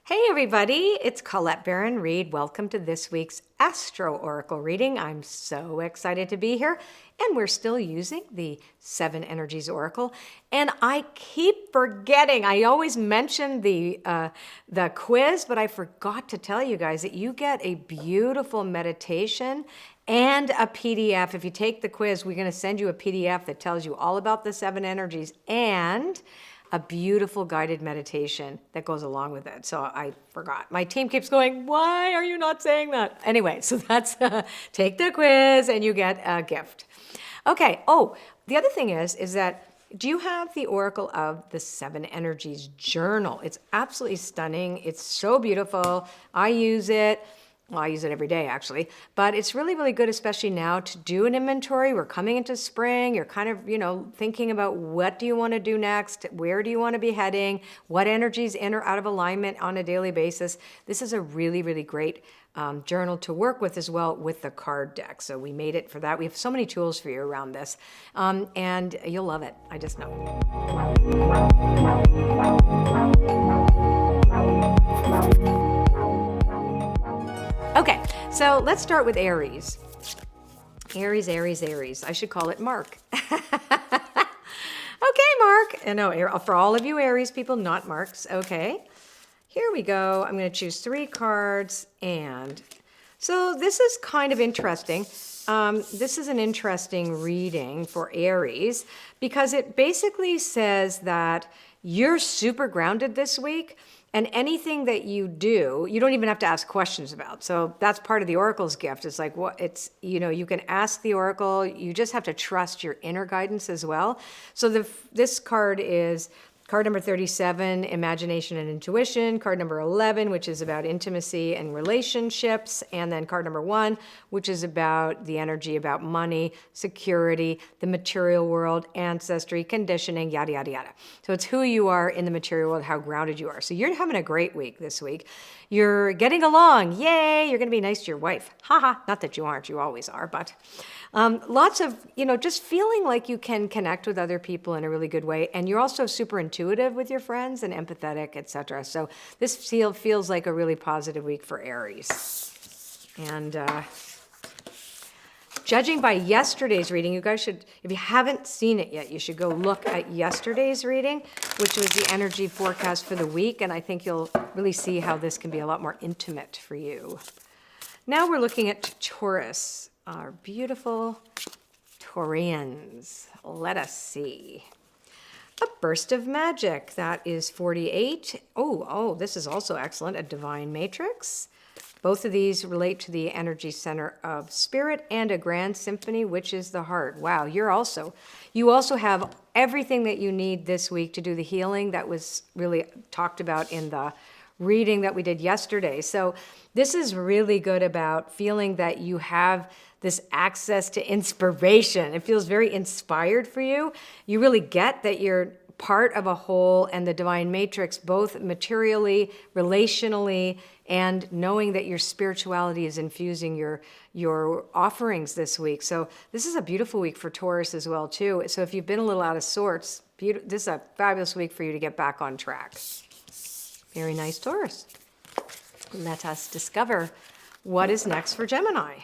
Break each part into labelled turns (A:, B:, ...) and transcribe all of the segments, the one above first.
A: Hey everybody, it's Colette Baron Reed. Welcome to this week's Astro Oracle reading. I'm so excited to be here, and we're still using the Seven Energies Oracle. And I keep forgetting. I always mention the quiz, but I forgot to tell you guys that you get a beautiful meditation and a PDF. If you take the quiz, we're going to send you a PDF that tells you all about the seven energies and a beautiful guided meditation that goes along with it. So I forgot. My team keeps going, why are you not saying that? Anyway, so that's take the quiz and you get a gift. Okay. Oh, the other thing is that do you have the Oracle of the Seven Energies journal? It's absolutely stunning. It's so beautiful. I use it. Well, I use it every day, actually. But it's really, really good, especially now, to do an inventory. We're coming into spring. You're kind of, thinking about what do you want to do next? Where do you want to be heading? What energies in or out of alignment on a daily basis? This is a really, really great journal to work with as well with the card deck. So we made it for that. We have so many tools for you around this. And you'll love it. I just know. Okay, so let's start with Aries. Aries. I should call it Mark. Okay, Mark. No, for all of you Aries people, not Marks. Okay, here we go. I'm going to choose 3 cards. And so this is kind of interesting. This is an interesting reading for Aries because it basically says that you're super grounded this week. And anything that you do, you don't even have to ask questions about. So that's part of the Oracle's gift. It's like, you can ask the Oracle. You just have to trust your inner guidance as well. So this card is card number 37, imagination and intuition. Card number 11, which is about intimacy and relationships. And then card number 1, which is about the energy, about money, security, the material world, ancestry, conditioning, yada, yada, yada. So it's who you are in the material world, how grounded you are. So you're having a great week this week. You're getting along. Yay. You're going to be nice to your wife. Haha. Not that you aren't. You always are. But lots of, just feeling like you can connect with other people in a really good way. And you're also super intuitive with your friends and empathetic, etc. So this feels like a really positive week for Aries. And judging by yesterday's reading, you guys should, if you haven't seen it yet, you should go look at yesterday's reading, which was the energy forecast for the week. And I think you'll really see how this can be a lot more intimate for you. Now we're looking at Taurus, our beautiful Taurians. Let us see. A burst of magic, that is 48. Oh, this is also excellent, a divine matrix. Both of these relate to the energy center of spirit and a grand symphony, which is the heart. Wow, you also have everything that you need this week to do the healing that was really talked about in the reading that we did yesterday. So this is really good about feeling that you have this access to inspiration. It feels very inspired for you. You really get that you're part of a whole and the divine matrix, both materially, relationally, and knowing that your spirituality is infusing your offerings this week. So this is a beautiful week for Taurus as well, too. So if you've been a little out of sorts, this is a fabulous week for you to get back on track. Very nice, Taurus. Let us discover what is next for Gemini.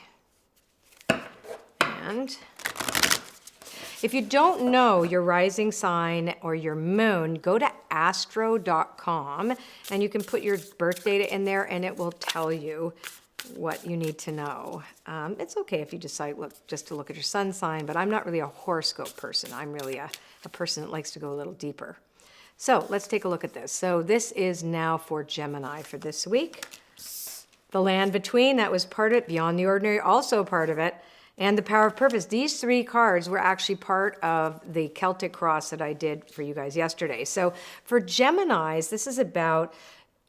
A: And if you don't know your rising sign or your moon, go to astro.com and you can put your birth data in there and it will tell you what you need to know. It's okay if you decide just to look at your sun sign, but I'm not really a horoscope person. I'm really a person that likes to go a little deeper. So let's take a look at this. So this is now for Gemini for this week. The Land Between, that was part of it. Beyond the Ordinary, also part of it. And the Power of Purpose. These 3 cards were actually part of the Celtic Cross that I did for you guys yesterday. So for Geminis, this is about,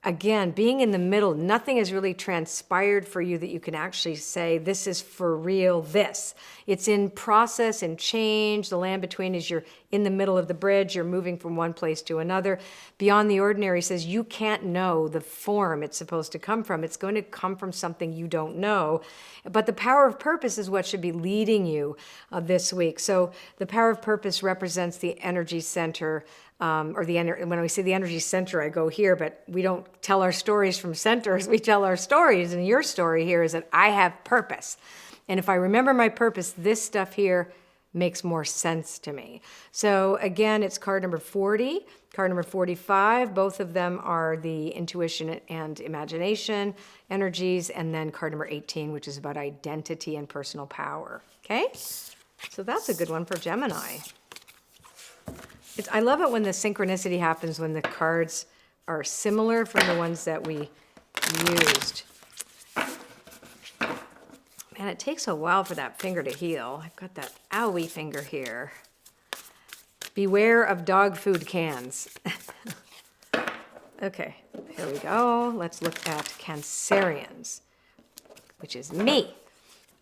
A: again, being in the middle. Nothing has really transpired for you that you can actually say, this is for real, this. It's in process and change. The Land Between is you're in the middle of the bridge. You're moving from one place to another. Beyond the Ordinary says you can't know the form it's supposed to come from. It's going to come from something you don't know. But the Power of Purpose is what should be leading you this week. So the Power of Purpose represents the energy center or when we say the energy center, I go here, but we don't tell our stories from centers. We tell our stories, and your story here is that I have purpose. And if I remember my purpose, this stuff here makes more sense to me. So again, it's card number 40, card number 45. Both of them are the intuition and imagination energies. And then card number 18, which is about identity and personal power. Okay? So that's a good one for Gemini. I love it when the synchronicity happens when the cards are similar from the ones that we used. Man, it takes a while for that finger to heal. I've got that owie finger here. Beware of dog food cans. Okay, here we go. Let's look at Cancerians, which is me.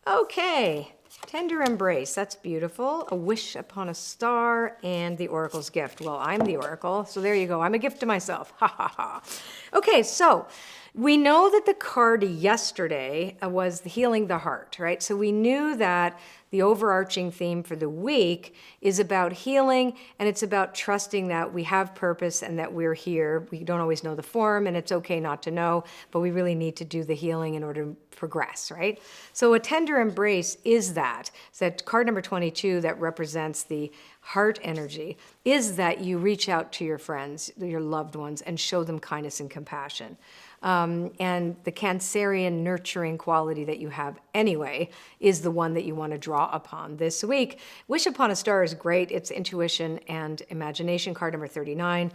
A: Okay, tender embrace. That's beautiful. A wish upon a star and the Oracle's gift. Well, I'm the Oracle, so there you go. I'm a gift to myself. Ha ha ha. Okay, so we know that the card yesterday was healing the heart, right? So we knew that the overarching theme for the week is about healing, and it's about trusting that we have purpose and that we're here. We don't always know the form, and it's okay not to know, but we really need to do the healing in order to progress, right? So a tender embrace is that. So that card number 22 that represents the heart energy is that you reach out to your friends, your loved ones, and show them kindness and compassion. And the Cancerian nurturing quality that you have anyway is the one that you want to draw upon this week. Wish upon a star is great. It's intuition and imagination, card number 39,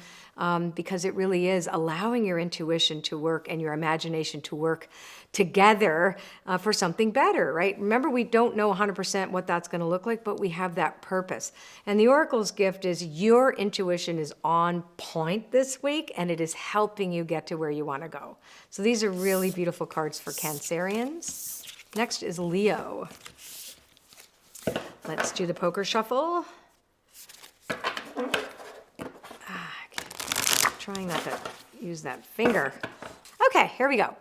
A: because it really is allowing your intuition to work and your imagination to work together for something better, right? Remember, we don't know 100% what that's going to look like, but we have that purpose. And the Oracle's gift is your intuition is on point this week, and it is helping you get to where you want to go. So these are really beautiful cards for Cancerians. Next is Leo. Let's do the poker shuffle. Trying not to use that finger. Okay, here we go.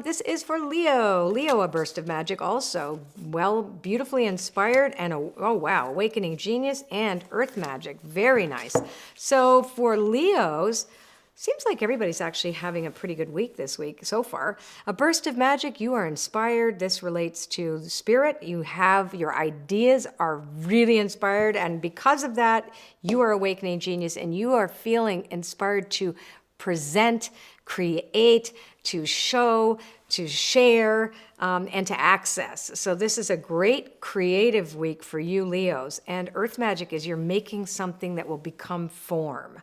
A: This is for Leo. Leo, a burst of magic also. Well, beautifully inspired and, oh wow, awakening genius and earth magic. Very nice. So for Leos, seems like everybody's actually having a pretty good week this week so far. A burst of magic, you are inspired. This relates to the spirit. You have, your ideas are really inspired. And because of that, you are awakening genius and you are feeling inspired to present, create, to show, to share, and to access. So this is a great creative week for you, Leos. And earth magic is you're making something that will become form.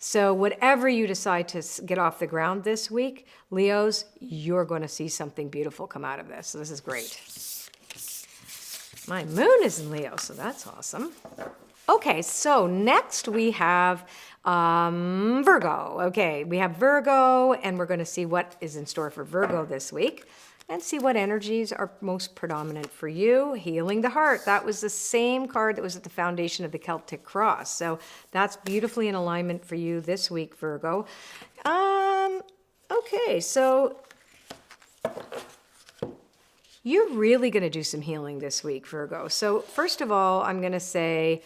A: So whatever you decide to get off the ground this week, Leos, you're going to see something beautiful come out of this. So this is great. My moon is in Leo, so that's awesome. Okay, so next we have Virgo. Okay, we have Virgo, and we're going to see what is in store for Virgo this week and see what energies are most predominant for you. Healing the heart. That was the same card that was at the foundation of the Celtic cross. So that's beautifully in alignment for you this week, Virgo. Okay, so you're really going to do some healing this week, Virgo. So first of all, I'm going to say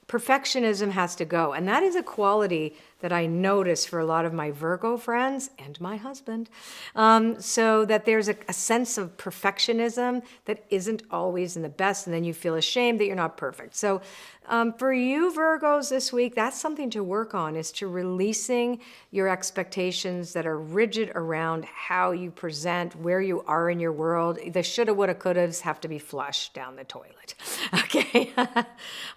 A: perfectionism has to go. And that is a quality that I notice for a lot of my Virgo friends and my husband. So that there's a sense of perfectionism that isn't always in the best, and then you feel ashamed that you're not perfect. So for you Virgos this week, that's something to work on, is to releasing your expectations that are rigid around how you present, where you are in your world. The shoulda, woulda, couldas have to be flushed down the toilet. Okay?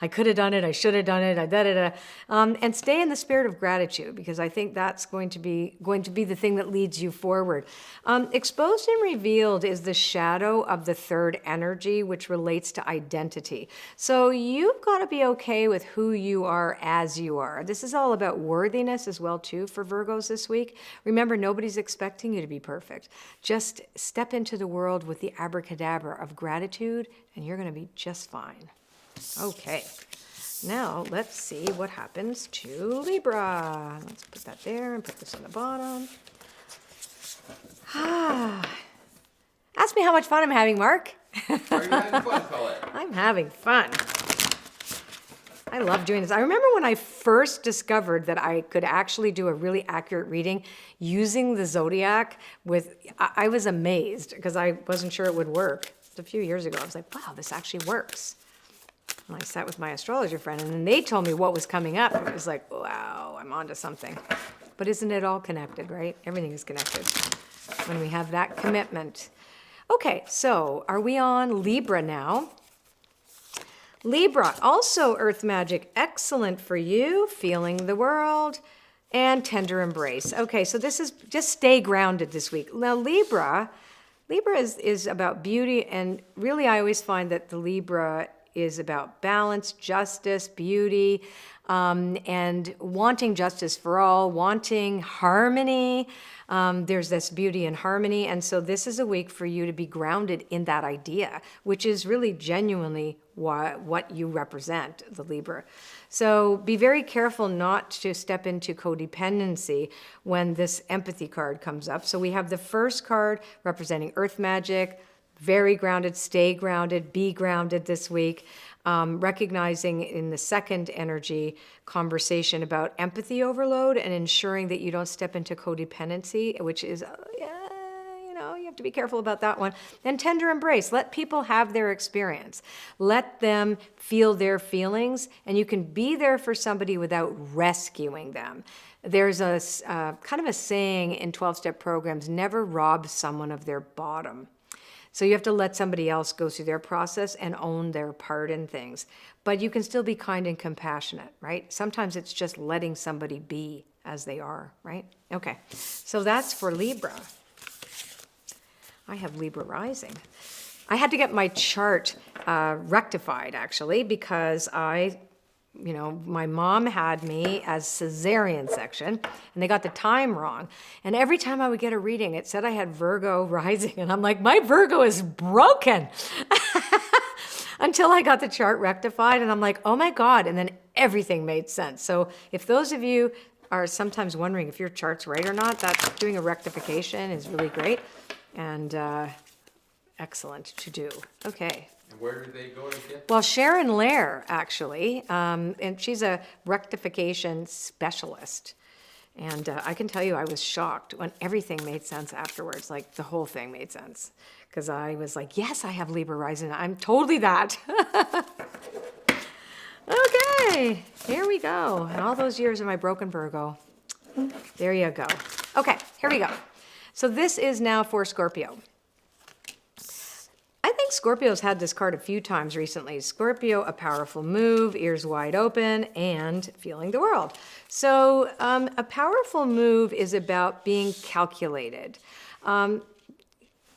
A: I could have done it, I should have done it, and stay in the spirit of gratitude, because I think that's going to be the thing that leads you forward. Exposed and revealed is the shadow of the third energy, which relates to identity. So you've got to be okay with who you are as you are. This is all about worthiness as well too for Virgos this week. Remember, nobody's expecting you to be perfect. Just step into the world with the abracadabra of gratitude, and you're going to be just fine. Okay. Now, let's see what happens to Libra. Let's put that there and put this on the bottom. Ask me how much fun I'm having, Mark.
B: Are you having fun, Colette?
A: I'm having fun. I love doing this. I remember when I first discovered that I could actually do a really accurate reading using the zodiac I was amazed because I wasn't sure it would work. Just a few years ago, I was like, wow, this actually works. And I sat with my astrologer friend and then they told me what was coming up. It was like, wow, I'm onto something. But isn't it all connected, right? Everything is connected when we have that commitment. Okay, so are we on Libra now? Libra, also Earth Magic, excellent for you, feeling the world, and tender embrace. Okay, so this is just stay grounded this week. Now Libra is about beauty, and really I always find that the Libra is about balance, justice, beauty, and wanting justice for all, wanting harmony. There's this beauty and harmony. And so this is a week for you to be grounded in that idea, which is really genuinely what you represent, the Libra. So be very careful not to step into codependency when this empathy card comes up. So we have the first card representing Earth Magic, very grounded, stay grounded, be grounded this week. Recognizing in the second energy conversation about empathy overload and ensuring that you don't step into codependency, which is, you have to be careful about that one. And tender embrace. Let people have their experience. Let them feel their feelings, and you can be there for somebody without rescuing them. There's a kind of a saying in 12-step programs, never rob someone of their bottom. So you have to let somebody else go through their process and own their part in things. But you can still be kind and compassionate, right? Sometimes it's just letting somebody be as they are, right? Okay, so that's for Libra. I have Libra rising. I had to get my chart rectified, actually, because my mom had me as cesarean section, and they got the time wrong. And every time I would get a reading, it said I had Virgo rising, and I'm like, my Virgo is broken. Until I got the chart rectified, and I'm like, oh my God, and then everything made sense. So if those of you are sometimes wondering if your chart's right or not, that doing a rectification is really great and excellent to do. Okay.
B: And where did they go to get?
A: Well, Sharon Lair, actually, and she's a rectification specialist. And I can tell you, I was shocked when everything made sense afterwards. Like, the whole thing made sense. Because I was like, yes, I have Libra rising. I'm totally that. Okay, here we go. And all those years of my broken Virgo. There you go. Okay, here we go. So this is now for Scorpio. I think Scorpio's had this card a few times recently. Scorpio, a powerful move, ears wide open, and feeling the world. So a powerful move is about being calculated.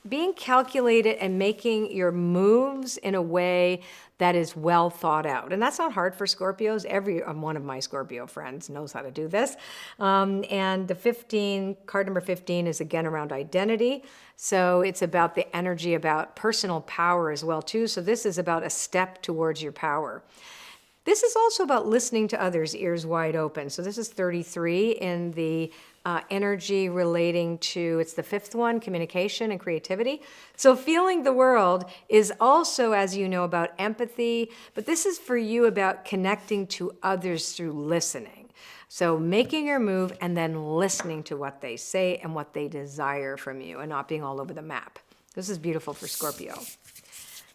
A: Being calculated and making your moves in a way that is well thought out. And that's not hard for Scorpios. Every one of my Scorpio friends knows how to do this. And the card number 15 is again around identity. So it's about the energy, about personal power as well too. So this is about a step towards your power. This is also about listening to others, ears wide open. So this is 33 in the energy relating to, it's the fifth one, communication and creativity. So feeling the world is also, as you know, about empathy, but this is for you about connecting to others through listening. So making your move and then listening to what they say and what they desire from you and not being all over the map. This is beautiful for Scorpio.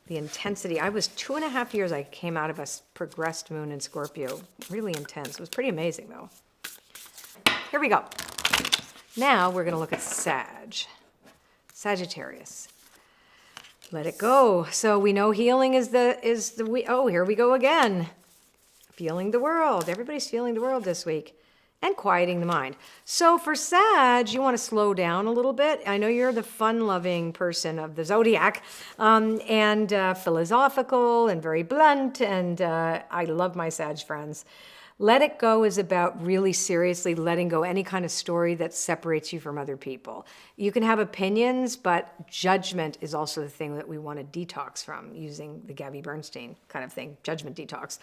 A: The intensity, I was 2.5 years, I came out of a progressed moon in Scorpio. Really intense. It was pretty amazing though. Here we go. Now we're going to look at Sagittarius. Let it go. So we know healing is oh, here we go again. Feeling the world. Everybody's feeling the world this week. And quieting the mind. So for Sag, you want to slow down a little bit. I know you're the fun-loving person of the zodiac, and philosophical and very blunt, and I love my Sag friends. Let it go is about really seriously letting go any kind of story that separates you from other people. You can have opinions, but judgment is also the thing that we want to detox from, using the Gabby Bernstein kind of thing, judgment detox.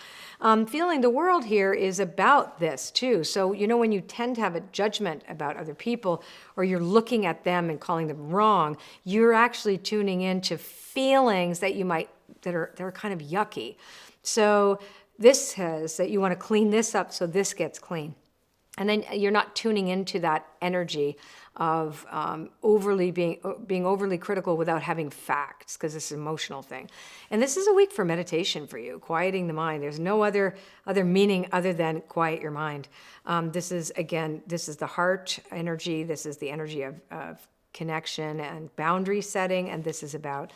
A: Feeling the world here is about this too. So, when you tend to have a judgment about other people, or you're looking at them and calling them wrong, you're actually tuning into feelings that that are kind of yucky. So this says that you want to clean this up so this gets clean. And then you're not tuning into that energy of overly being overly critical without having facts, because this is an emotional thing. And this is a week for meditation for you, quieting the mind. There's no other meaning other than quiet your mind. This is the heart energy. This is the energy of connection and boundary setting. And this is about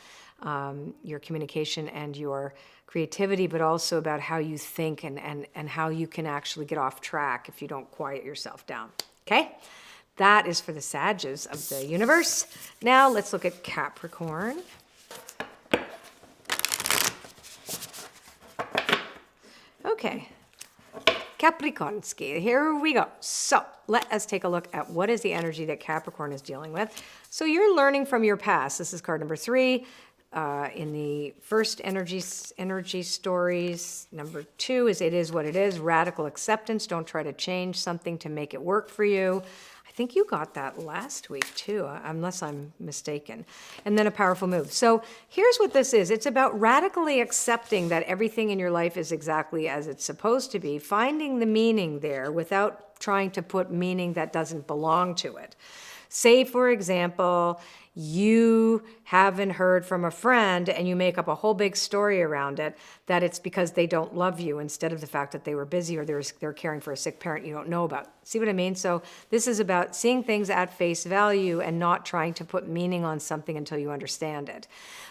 A: your communication and your creativity, but also about how you think and how you can actually get off track if you don't quiet yourself down. Okay? That is for the Sages of the universe. Now let's look at Capricorn. Okay. Capricornsky, here we go. So let us take a look at what is the energy that Capricorn is dealing with. So you're learning from your past. This is card number 3. In the first energy stories, number 2 is it is what it is, radical acceptance. Don't try to change something to make it work for you. I think you got that last week too, unless I'm mistaken. And then a powerful move. So here's what this is. It's about radically accepting that everything in your life is exactly as it's supposed to be, finding the meaning there without trying to put meaning that doesn't belong to it. Say, for example, you haven't heard from a friend and you make up a whole big story around it, that it's because they don't love you instead of the fact that they were busy or they're caring for a sick parent you don't know about. See what I mean? So this is about seeing things at face value and not trying to put meaning on something until you understand it.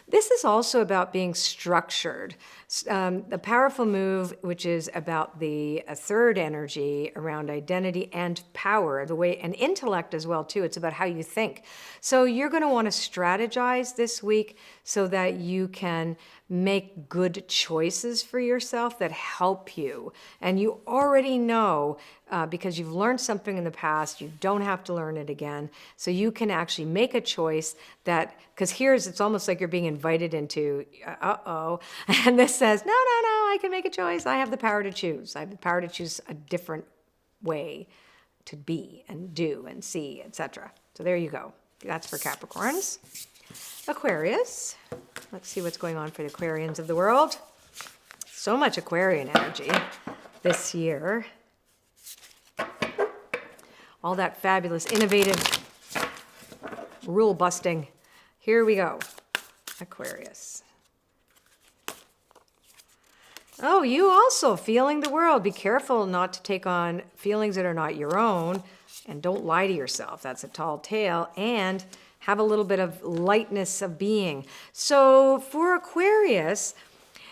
A: This is also about being structured. The powerful move, which is about the third energy around identity and power, the way, and intellect as well too. It's about how you think. So you're going to want to strategize this week so that you can make good choices for yourself that help you. And you already know, because you've learned something in the past, you don't have to learn it again. So you can actually make a choice that, because it's almost like you're being invited into, and this says, no, I can make a choice. I have the power to choose. I have the power to choose a different way to be and do and see, etc. So there you go. That's for Capricorns. Aquarius. Let's see what's going on for the Aquarians of the world. So much Aquarian energy this year. All that fabulous, innovative, rule busting. Here we go. Aquarius. Oh, you also feeling the world. Be careful not to take on feelings that are not your own, and don't lie to yourself. That's a tall tale. And have a little bit of lightness of being. So for Aquarius,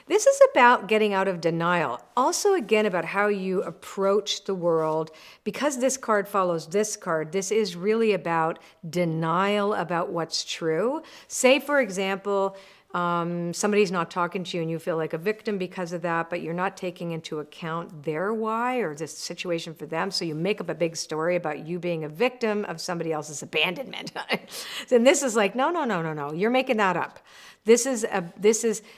A: this is about getting out of denial. Also, again, about how you approach the world. Because this card follows this card, this is really about denial about what's true. Say, for example, somebody's not talking to you and you feel like a victim because of that, but you're not taking into account their why or this situation for them. So you make up a big story about you being a victim of somebody else's abandonment. And this is like, no. You're making that up.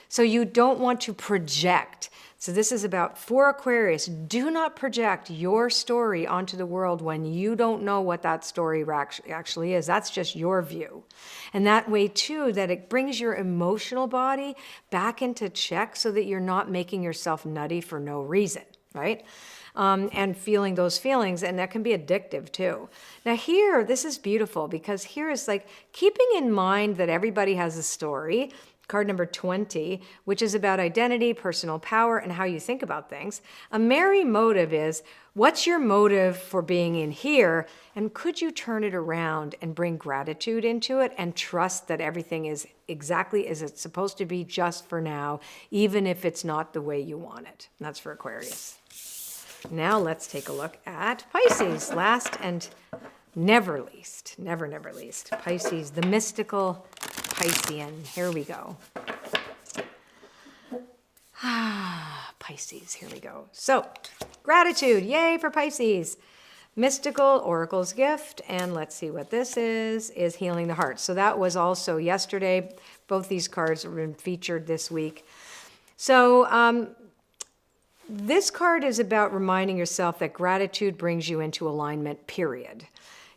A: So you don't want to project. So this is about, for Aquarius, do not project your story onto the world when you don't know what that story actually is. That's just your view. And that way, too, that it brings your emotional body back into check so that you're not making yourself nutty for no reason, right? And feeling those feelings, and that can be addictive, too. Now here, this is beautiful, because here is like keeping in mind that everybody has a story. Card number 20, which is about identity, personal power, and how you think about things. A merry motive is, what's your motive for being in here? And could you turn it around and bring gratitude into it and trust that everything is exactly as it's supposed to be just for now, even if it's not the way you want it? And that's for Aquarius. Now let's take a look at Pisces, last and never least. Never least. Pisces, the mystical Piscean. Here we go. Pisces, here we go. So, gratitude, yay for Pisces. Mystical, Oracle's gift, and let's see what this is healing the heart. So that was also yesterday. Both these cards have been featured this week. So, this card is about reminding yourself that gratitude brings you into alignment, period.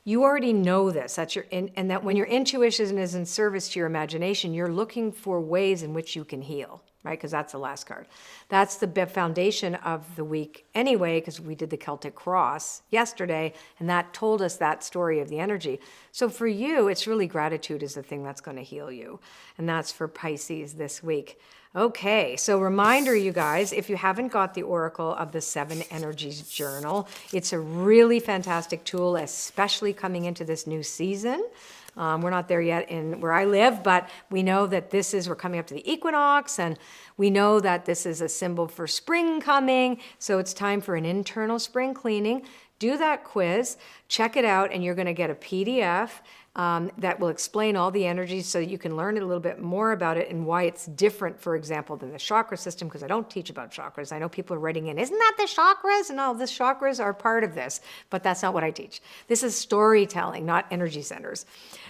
A: You already know this, and that when your intuition is in service to your imagination, you're looking for ways in which you can heal. right? Because that's the last card. That's the foundation of the week anyway, because we did the Celtic Cross yesterday, and that told us that story of the energy. So for you, it's really gratitude is the thing that's going to heal you. And that's for Pisces this week. Okay, so reminder, you guys, if you haven't got the Oracle of the Seven Energies journal, it's a really fantastic tool, especially coming into this new season. We're not there yet in where I live, but we know that we're coming up to the equinox, and we know that this is a symbol for spring coming. So it's time for an internal spring cleaning. Do that quiz, check it out, and you're going to get a PDF that will explain all the energies so that you can learn a little bit more about it and why it's different, for example, than the chakra system, because I don't teach about chakras. I know people are writing in, isn't that the chakras? No, the chakras are part of this, but that's not what I teach. This is storytelling, not energy centers.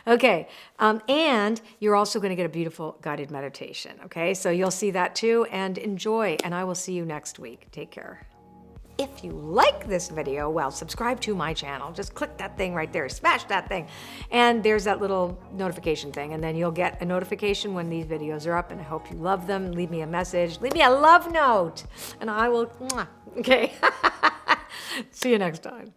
A: Okay, and you're also going to get a beautiful guided meditation, okay? So you'll see that too, and enjoy, and I will see you next week. Take care. If you like this video, well, subscribe to my channel. Just click that thing right there, smash that thing. And there's that little notification thing, and then you'll get a notification when these videos are up, and I hope you love them. Leave me a message, leave me a love note, and I will, okay? See you next time.